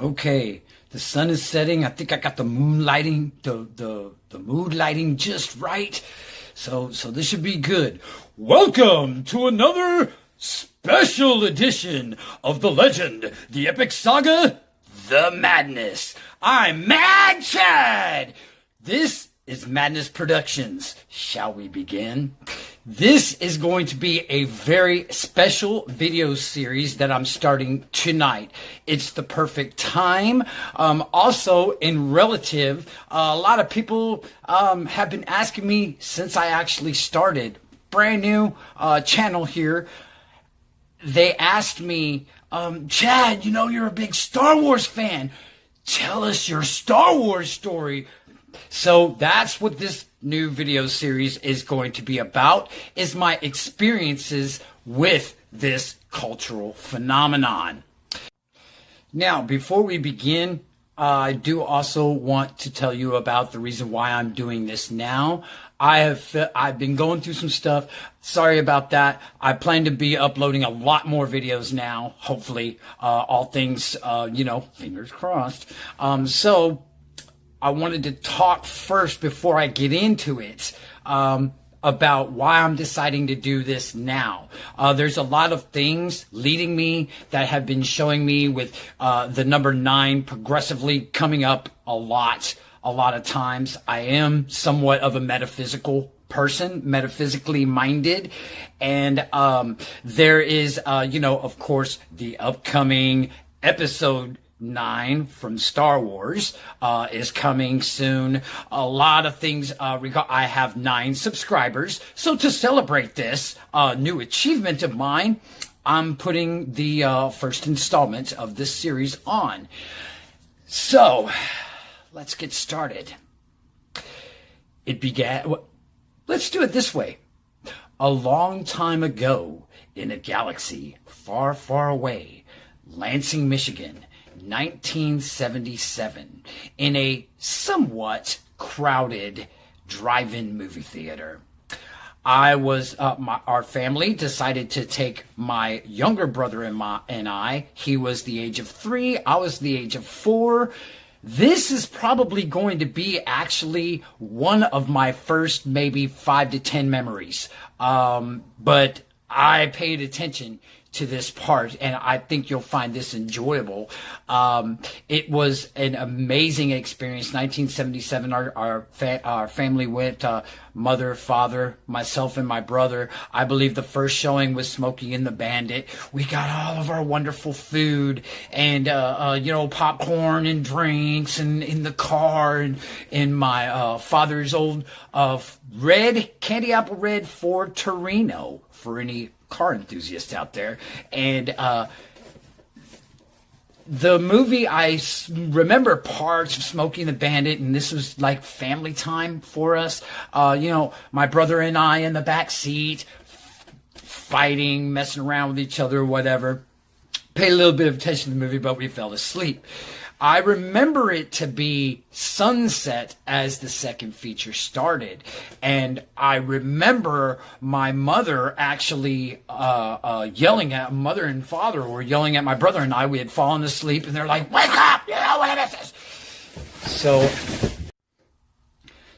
Okay, the sun is setting. I think I got the moon lighting, the mood lighting just right. So this should be good. Welcome to another special edition of the legend, the epic saga, The Madness. I'm Mad Chad. This is Madness Productions. Shall we begin? This is going to be a very special video series that I'm starting tonight. It's the perfect time. Also, in relative, a lot of people have been asking me since I actually started. Brand new channel here. They asked me, Chad, you're a big Star Wars fan. Tell us your Star Wars story. So that's what this new video series is going to be about, is my experiences with this cultural phenomenon. Now, before we begin, I do also want to tell you about the reason why I'm doing this now. I've been going through some stuff. Sorry about that. I plan to be uploading a lot more videos now, hopefully, all things, fingers crossed. So I wanted to talk first before I get into it about why I'm deciding to do this now. There's a lot of things leading me that have been showing me with the number 9 progressively coming up a lot of times. I am somewhat of a metaphysical person, metaphysically minded, and there is, of course, the upcoming episode 9 from Star Wars is coming soon. A lot of things. I have 9 subscribers. So to celebrate this new achievement of mine, I'm putting the first installment of this series on. So let's get started. It began. Let's do it this way. A long time ago, in a galaxy far, far away, Lansing, Michigan, 1977, in a somewhat crowded drive-in movie theater. Our family decided to take my younger brother and I. He was the age of 3. I was the age of 4. This is probably going to be actually one of my first maybe 5 to 10 memories. But I paid attention to this part, and I think you'll find this enjoyable. It was an amazing experience. 1977, our family went, mother, father, myself, and my brother. I believe the first showing was Smokey and the Bandit. We got all of our wonderful food and, popcorn and drinks, and in the car, and in my father's old candy apple red Ford Torino, for any car enthusiasts out there. And the movie, I remember parts of Smokey and the Bandit, and this was like family time for us. My brother and I in the back seat, fighting, messing around with each other, whatever. Paid a little bit of attention to the movie, but we fell asleep. I remember it to be sunset as the second feature started. And I remember my mother actually mother and father were yelling at my brother and I. We had fallen asleep, and they're like, "Wake up! What is this?"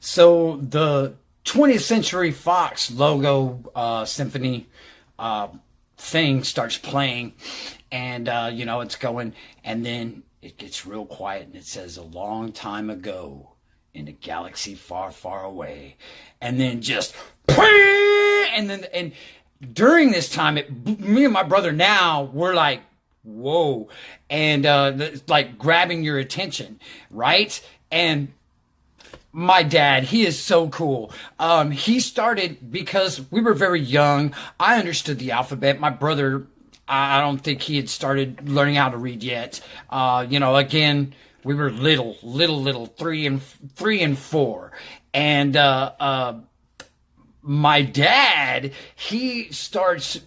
So the 20th Century Fox logo symphony thing starts playing, and it's going, and then it gets real quiet, and it says, "A long time ago in a galaxy far, far away." And then just, and during this time, me and my brother now, we're like, whoa. And it's like grabbing your attention, right? And my dad, he is so cool. He started, because we were very young, I understood the alphabet. My brother, I don't think he had started learning how to read yet. Again, we were little, 3 and 4. And my dad, he starts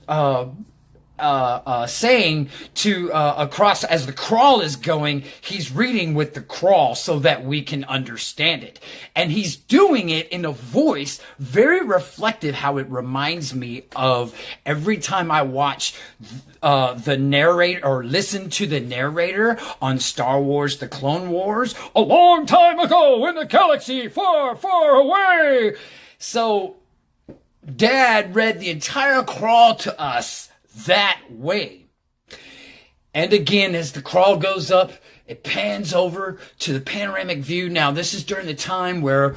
saying to across as the crawl is going, he's reading with the crawl so that we can understand it, and he's doing it in a voice very reflective, how it reminds me of every time I watch the narrator or listen to the narrator on Star Wars The Clone Wars, a long time ago in the galaxy far, far away. So Dad read the entire crawl to us that way. And again, as the crawl goes up, it pans over to the panoramic view. Now, this is during the time where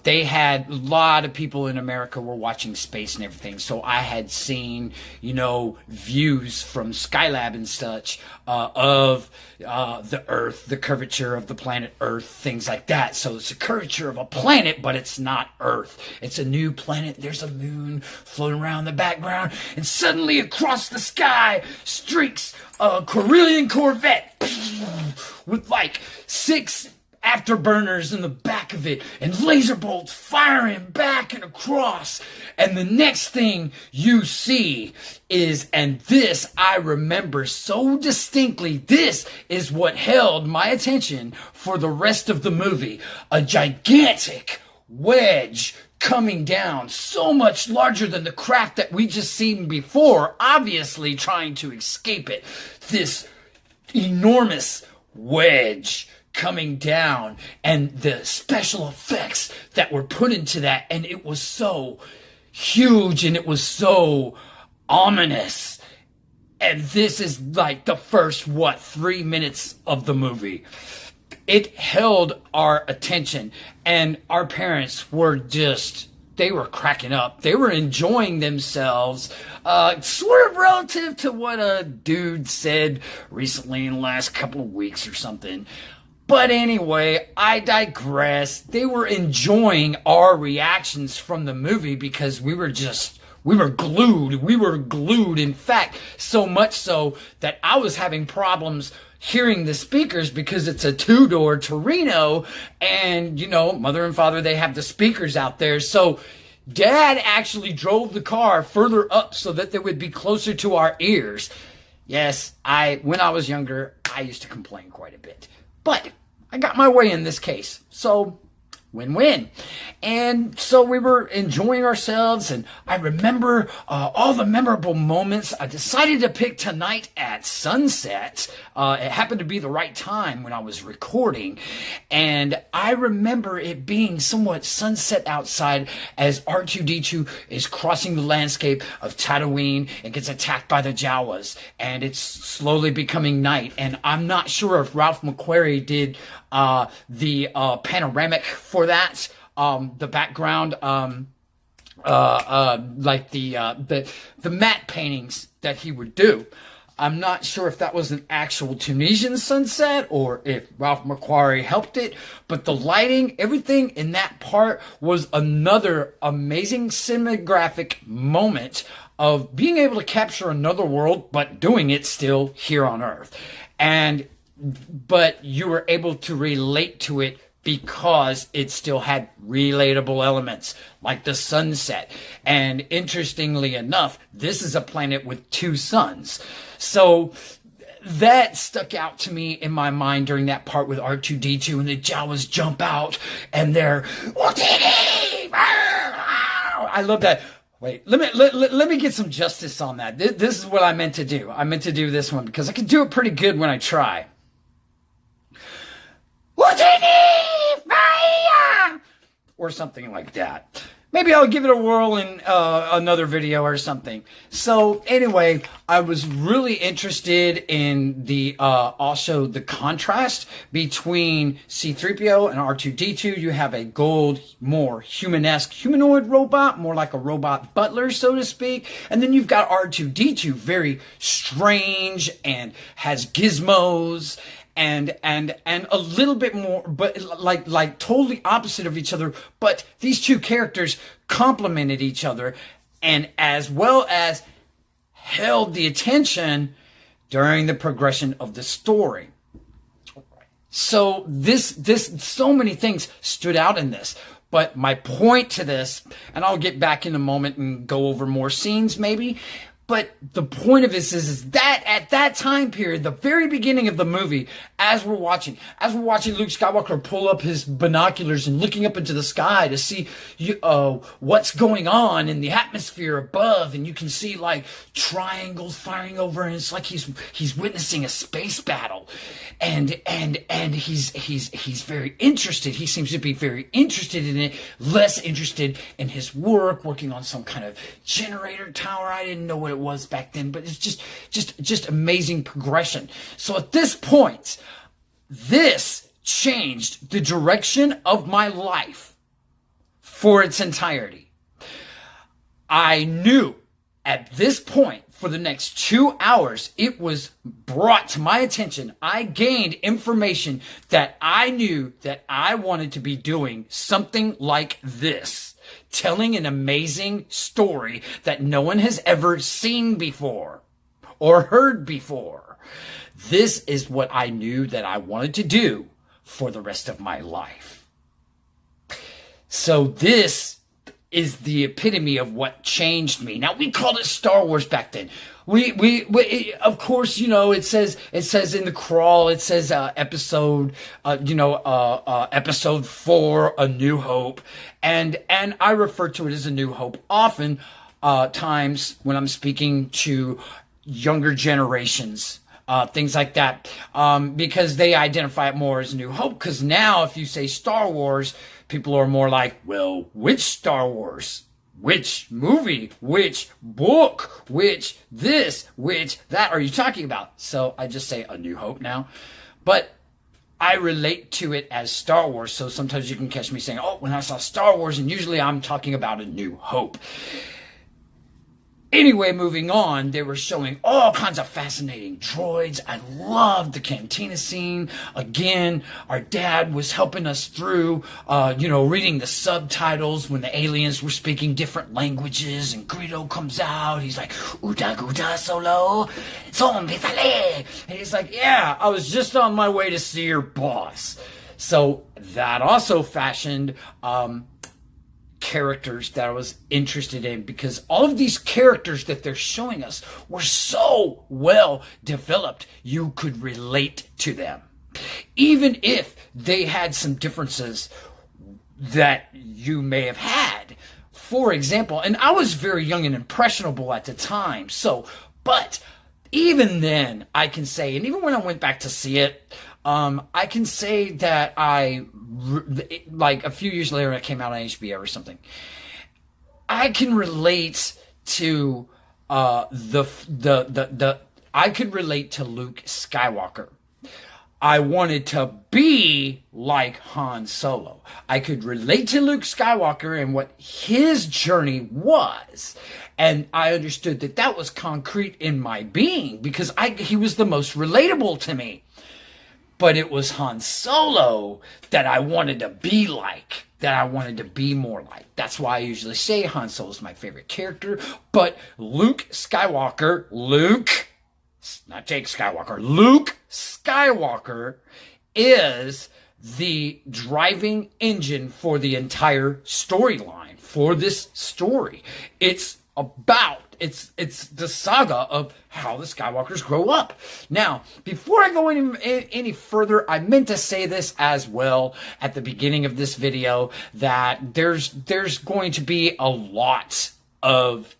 they had a lot of people in America were watching space and everything. So I had seen, views from Skylab and such of the Earth, the curvature of the planet Earth, things like that. So it's a curvature of a planet, but it's not Earth. It's a new planet. There's a moon floating around in the background, and suddenly across the sky streaks a Corellian Corvette with like 6 afterburners in the back of it and laser bolts firing back and across. And the next thing you see is, and this I remember so distinctly, this is what held my attention for the rest of the movie, a gigantic wedge coming down, so much larger than the craft that we just seen before, obviously trying to escape it. This enormous wedge coming down, and the special effects that were put into that, and it was so huge and it was so ominous. And this is like the first 3 minutes of the movie. It held our attention, and our parents were they were cracking up. They were enjoying themselves, sort of relative to what a dude said recently in the last couple of weeks or something. But anyway, I digress. They were enjoying our reactions from the movie because we were glued. We were glued. In fact, so much so that I was having problems hearing the speakers because it's a 2-door Torino, and mother and father, they have the speakers out there. So Dad actually drove the car further up so that they would be closer to our ears. Yes, when I was younger, I used to complain quite a bit, but I got my way in this case. So win-win. And so we were enjoying ourselves, and I remember all the memorable moments. I decided to pick tonight at sunset. It happened to be the right time when I was recording, and I remember it being somewhat sunset outside as R2-D2 is crossing the landscape of Tatooine and gets attacked by the Jawas, and it's slowly becoming night. And I'm not sure if Ralph McQuarrie did the panoramic for that, the background, like the matte paintings that he would do. I'm not sure if that was an actual Tunisian sunset or if Ralph McQuarrie helped it, but the lighting, everything in that part was another amazing cinematographic moment of being able to capture another world, but doing it still here on Earth. But you were able to relate to it because it still had relatable elements like the sunset. And interestingly enough, this is a planet with 2 suns. So that stuck out to me in my mind during that part with R2-D2 and the Jawas jump out and they're, I love that. Wait, let me get some justice on that. This is what I meant to do. I meant to do this one because I can do it pretty good when I try. Or something like that. Maybe I'll give it a whirl in another video or something. So anyway, I was really interested in also the contrast between C-3PO and R2-D2. You have a gold, more humanesque humanoid robot, more like a robot butler, so to speak. And then you've got R2-D2, very strange and has gizmos and a little bit more, but like totally opposite of each other. But these two characters complemented each other, and as well as held the attention during the progression of the story. So so many things stood out in this. But my point to this, and I'll get back in a moment and go over more scenes maybe, But the point of this is that at that time period, the very beginning of the movie, as we're watching Luke Skywalker pull up his binoculars and looking up into the sky to see what's going on in the atmosphere above, and you can see like triangles firing over, and it's like he's witnessing a space battle, and he's very interested. He seems to be very interested in it, less interested in his working on some kind of generator tower. I didn't know what it was back then, but it's just amazing progression. So at this point, this changed the direction of my life for its entirety. I knew at this point, for the next 2 hours, it was brought to my attention. I gained information that I knew that I wanted to be doing something like this. Telling an amazing story that no one has ever seen before or heard before. This is what I knew that I wanted to do for the rest of my life. So this is the epitome of what changed me. Now, we called it Star Wars back then. We of course, you know, it says in the crawl, it says episode 4, A New Hope, and I refer to it as A New Hope often times when I'm speaking to younger generations, things like that, because they identify it more as New Hope. Because now, if you say Star Wars, people are more like, well, which Star Wars? Which movie? Which book? Which this? Which that are you talking about? So I just say A New Hope now. But I relate to it as Star Wars, so sometimes you can catch me saying, oh, when I saw Star Wars, and usually I'm talking about A New Hope. Anyway, moving on, they were showing all kinds of fascinating droids. I loved the cantina scene. Again, our dad was helping us through, reading the subtitles when the aliens were speaking different languages, and Greedo comes out. He's like, Uda Guda Solo, Son Vitale. And he's like, yeah, I was just on my way to see your boss. So that also fashioned, characters that I was interested in, because all of these characters that they're showing us were so well developed, you could relate to them. Even if they had some differences that you may have had. For example, and I was very young and impressionable at the time, but even then I can say, and even when I went back to see it, I can say that like a few years later, it came out on HBO or something. I can relate to I could relate to Luke Skywalker. I wanted to be like Han Solo. I could relate to Luke Skywalker and what his journey was. And I understood that that was concrete in my being, because he was the most relatable to me. But it was Han Solo that I wanted to be like, that I wanted to be more like. That's why I usually say Han Solo is my favorite character. But Luke Skywalker, not Jake Skywalker, Luke Skywalker is the driving engine for the entire storyline, for this story. It's the saga of how the Skywalkers grow up. Now, before I go any further, I meant to say this as well at the beginning of this video, that there's going to be a lot of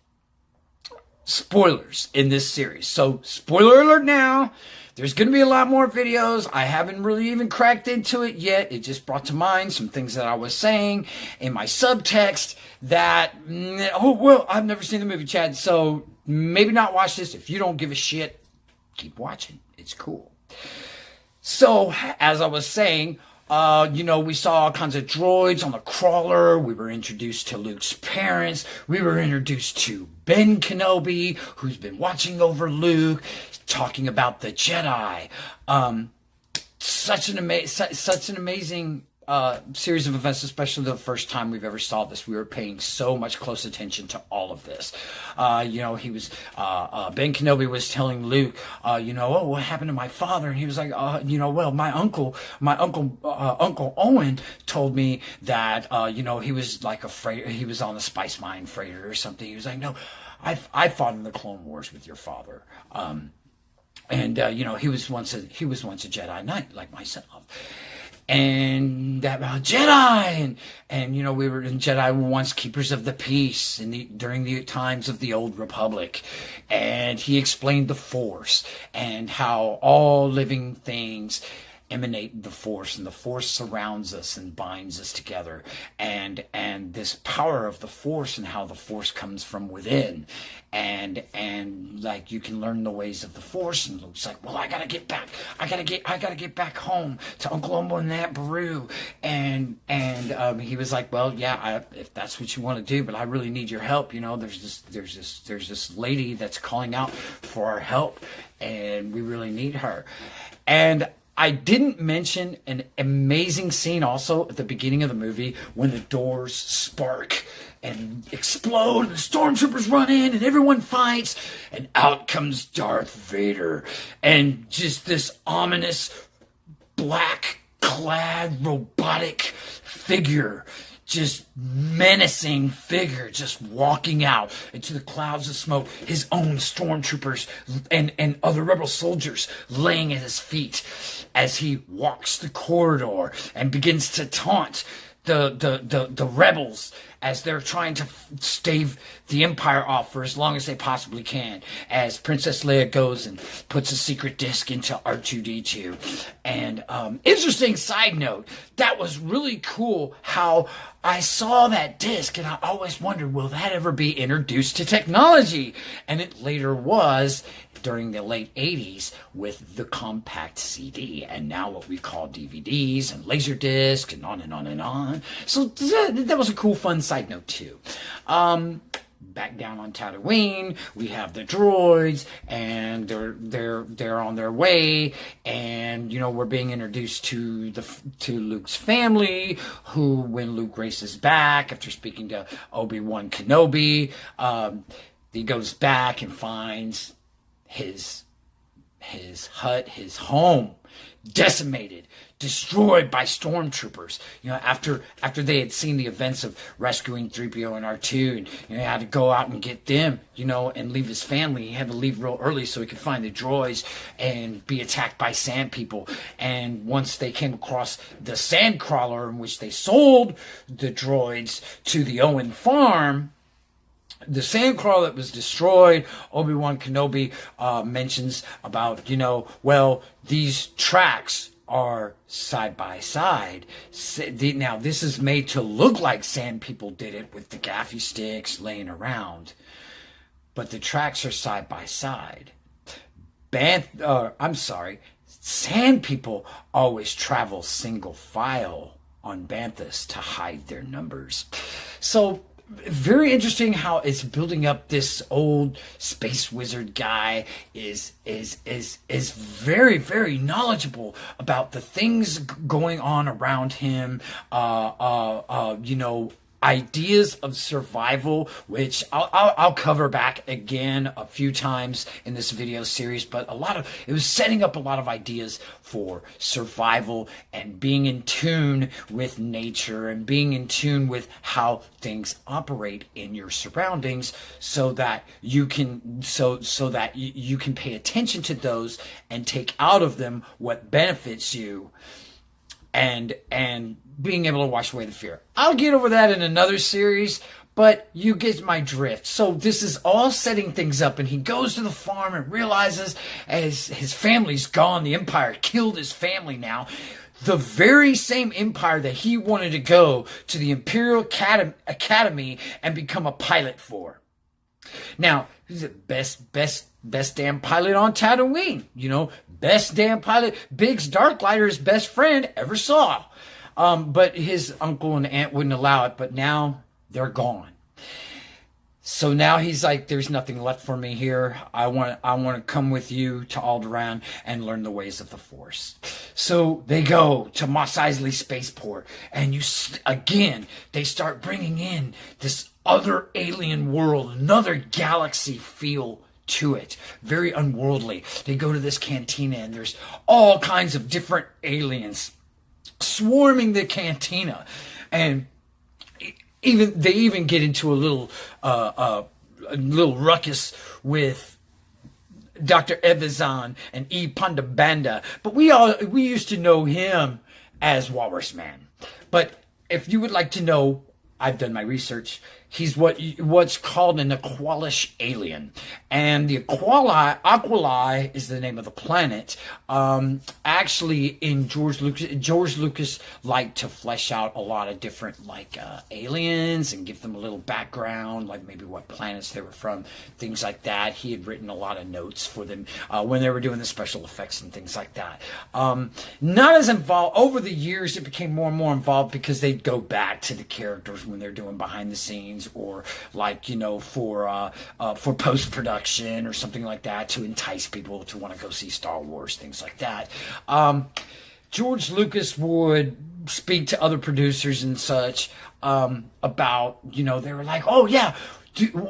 spoilers in this series. So, spoiler alert now. There's going to be a lot more videos. I haven't really even cracked into it yet. It just brought to mind some things that I was saying in my subtext that, I've never seen the movie, Chad, so maybe not watch this. If you don't give a shit, keep watching. It's cool. So, as I was saying, we saw all kinds of droids on the crawler. We were introduced to Luke's parents. We were introduced to Ben Kenobi, who's been watching over Luke, talking about the Jedi. Such an amazing series of events, especially the first time we've ever saw this. We were paying so much close attention to all of this. He was, Ben Kenobi was telling Luke, what happened to my father? And he was like, my uncle Owen told me that, he was like afraid, he was on the spice mine freighter or something. He was like, no, I fought in the Clone Wars with your father. And you know, he was once a Jedi Knight like myself. And that Jedi, and you know, we were in Jedi were once keepers of the peace during the times of the Old Republic, and he explained the Force and how all living things emanate the Force, and the Force surrounds us and binds us together, and this power of the Force and how the Force comes from within, and like you can learn the ways of the Force. And Luke's like, well, I gotta get back home to Uncle Umbo and Aunt Beru, and he was like, well, yeah, if that's what you want to do, but I really need your help. You know, there's this lady that's calling out for our help, and we really need her. And I didn't mention an amazing scene also at the beginning of the movie when the doors spark and explode and the stormtroopers run in and everyone fights, and out comes Darth Vader, and just this ominous black clad robotic figure, just menacing figure, just walking out into the clouds of smoke, his own stormtroopers and other rebel soldiers laying at his feet as he walks the corridor and begins to taunt the rebels as they're trying to stave the Empire off for as long as they possibly can, as Princess Leia goes and puts a secret disc into R2-D2. And interesting side note, that was really cool how I saw that disc, and I always wondered, will that ever be introduced to technology? And it later was during the late 80s with the compact CD, and now what we call DVDs and Laserdisc, and on and on and on. So that was a cool, fun side note too. Back down on Tatooine, we have the droids, and they're on their way, and you know, we're being introduced to Luke's family, who, when Luke races back after speaking to Obi-Wan Kenobi, he goes back and finds his hut, his home, decimated, destroyed by stormtroopers. You know, after they had seen the events of rescuing 3PO and R2, and you know, had to go out and get them, you know, and leave his family. He had to leave real early so he could find the droids and be attacked by sand people. And once they came across the sand crawler in which they sold the droids to the Owen farm, the sandcrawler that was destroyed, Obi-Wan Kenobi mentions about, you know, well, these tracks are side by side. Now, this is made to look like sand people did it with the gaffy sticks laying around, but the tracks are side by side. Sand people always travel single file on Banthas to hide their numbers. So, very interesting how it's building up. This old space wizard guy is very, very knowledgeable about the things going on around him. You know, ideas of survival, which I'll cover back again a few times in this video series, but it was setting up a lot of ideas for survival and being in tune with nature and being in tune with how things operate in your surroundings, so that you can you can pay attention to those and take out of them what benefits you, and being able to wash away the fear. I'll get over that in another series, but you get my drift. So this is all setting things up, and he goes to the farm and realizes as his family's gone, the Empire killed his family now. The very same Empire that he wanted to go to the Imperial Academy and become a pilot for. Now, he's the best damn pilot on Tatooine. You know, best damn pilot. Biggs Darklighter, his best friend, ever saw. But his uncle and aunt wouldn't allow it, but now they're gone. So now he's like, there's nothing left for me here. I want to come with you to Alderaan and learn the ways of the Force. So they go to Mos Eisley Spaceport, and again, they start bringing in this other alien world, another galaxy feel to it. Very unworldly. They go to this cantina, and there's all kinds of different aliens swarming the cantina, and they even get into a little a little ruckus with Dr. Evazan and E. Pandabanda, but we used to know him as Walrus Man. But if you would like to know, I've done my research. He's what's called an Aqualish alien, and the Aquali is the name of the planet. Actually, in George Lucas liked to flesh out a lot of different aliens and give them a little background, like maybe what planets they were from, things like that. He had written a lot of notes for them when they were doing the special effects and things like that. Not as involved over the years. It became more and more involved because they'd go back to the characters when they're doing behind the scenes, or for post-production or something like that, to entice people to want to go see Star Wars, things like that. George Lucas would speak to other producers and such about, they were like, oh yeah,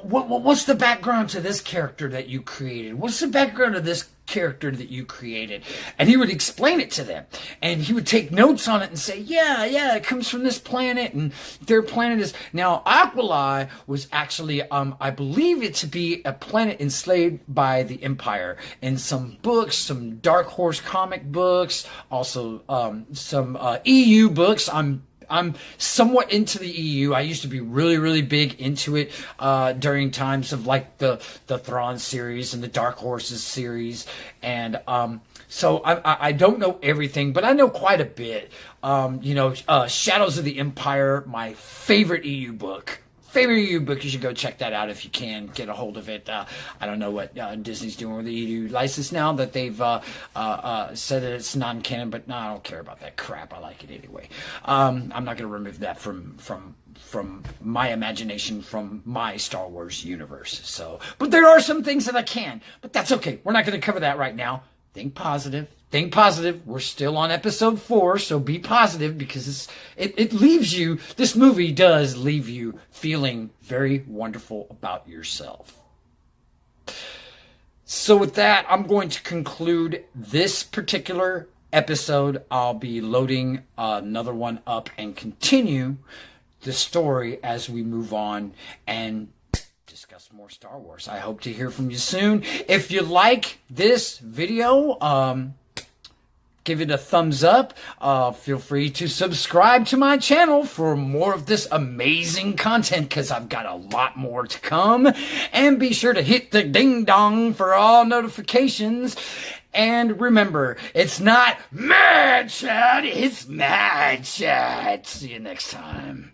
what's the background to this character that you created? What's the background of this character that you created? And he would explain it to them, and he would take notes on it and say, yeah, it comes from this planet, and their planet is... Now, Aquili was actually, I believe it to be a planet enslaved by the Empire. In some books, some Dark Horse comic books, also some EU books. I'm somewhat into the EU. I used to be really, really big into it during times of the Thrawn series and the Dark Horses series. And so I don't know everything, but I know quite a bit. Shadows of the Empire, my favorite EU book. You should go check that out if you can get a hold of it. I don't know what Disney's doing with the EU license now that they've said that it's non-canon, but no, I don't care about that crap. I like it anyway. I'm not going to remove that from my imagination, from my Star Wars universe. So, but there are some things that I can, but that's okay. We're not going to cover that right now. Think positive. Think positive. We're still on episode 4, so be positive, because it leaves you, this movie does leave you feeling very wonderful about yourself. So with that, I'm going to conclude this particular episode. I'll be loading another one up and continue the story as we move on and discuss more Star Wars. I hope to hear from you soon. If you like this video, give it a thumbs up. Feel free to subscribe to my channel for more of this amazing content, because I've got a lot more to come. And be sure to hit the ding dong for all notifications. And remember, it's not mad chat, it's mad chat. See you next time.